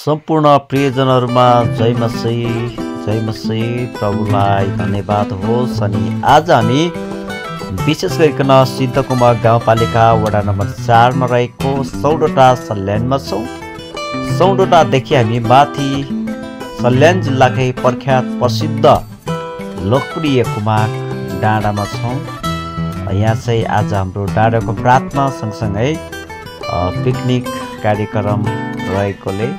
सम्पूर्ण प्रियजनहरूमा जय मसीह प्रभुलाई धन्यवाद होस्। अनि आज हामी विशेष गरिकन सिद्धकुमार गाउँपालिका वडा नम्बर 4 मा रहेको सौडोटा सल्यानमा छौँ। सौडोटादेखि हामी माथि सल्यान जिल्लाकै प्रख्यात प्रसिद्ध लोकप्रिय कुमाक डाँडामा छौँ। यहाँ चाहिँ आज हाम्रो डाँडाको प्रार्थना सँगसँगै पिकनिक कार्यक्रम रहेकोले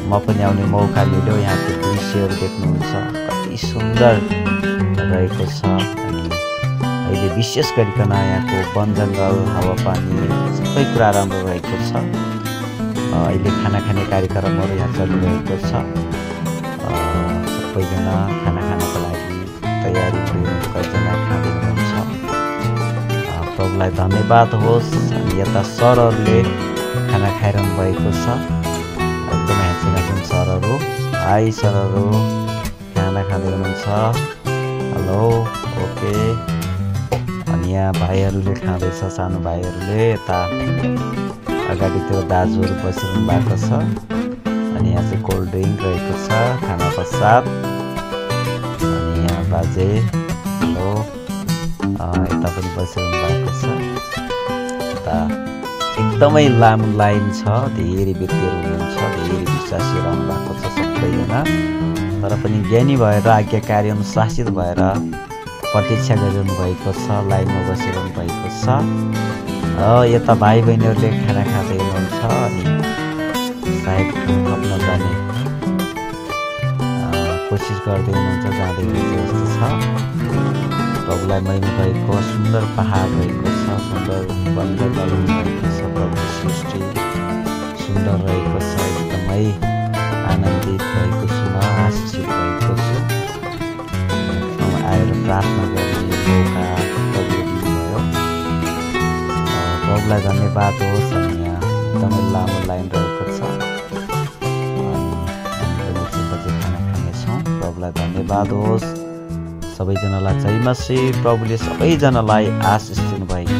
म पनि आउने मौका मिल्यो। यहाँको दृश्यहरू देख्नुहुन्छ कति सुन्दर रहेको छ। अनि अहिले विशेष गरिकन यहाँको वन जङ्गल हावापानी सबै कुरा राम्रो रहेको छ। अहिले खाना खाने कार्यक्रमहरू यहाँ चलिरहेको छ। सबैजना खाना खानको लागि तयारी हुनुहुन्छ, कतिजना खाँदै हुनुहुन्छ। प्रभुलाई धन्यवाद होस्। अनि यता सरहरूले खाना खाइरहनु भएको छ। एकदमै हाँसिरहेको सरहरू, हाई सरहरू खाना खाँदै हुनुहुन्छ। Hello, okay. अनि यहाँ भाइहरूले खाँदैछ, सानो भाइहरूले। यता अगाडितिर दाजुहरू बसिरहनु भएको छ। अनि यहाँ चाहिँ कोल्ड ड्रिङ्क रहेको छ खाना पश्चात। अनि यहाँ बाजे हेलो यता पनि बसिरहनु भएको छ। यता एकदमै लामो लाइन छ, धेरै व्यक्तिहरू हुनुहुन्छ, धेरै विश्वासीहरू आउनु भएको छ सबैजना। तर पनि ज्ञानी भएर आज्ञाकारी अनुशासित भएर प्रतीक्षा गरिरहनु भएको छ, लाइनमा बसिरहनु भएको छ। यता भाइ बहिनीहरूले खाना खाँदै हुनुहुन्छ। अनि सायद खप्न जाने कोसिस गर्दै हुनुहुन्छ, जाँदै हुनुहुन्छ जस्तो छ। प्रभुलाई महिमा भएको सुन्दर पहाड रहेको छ, सुन्दर वन जङ्गल रहेको छ। प्रभुको सृष्टि सुन्दर रहेको छ। एकदमै आनन्दित भएको छु, आशिषित भएको छु। आएर प्रार्थना गर्ने मौका प्रभुले दिनुभयो। प्रभुलाई धन्यवाद होस्। अनि यहाँ एकदमै लामो लाइन रहेको छ। अनि खाना खानेछौँ। प्रभुलाई धन्यवाद होस्। सबैजनालाई जय मसीह। प्रभुले सबैजनालाई आशिष दिनुभएको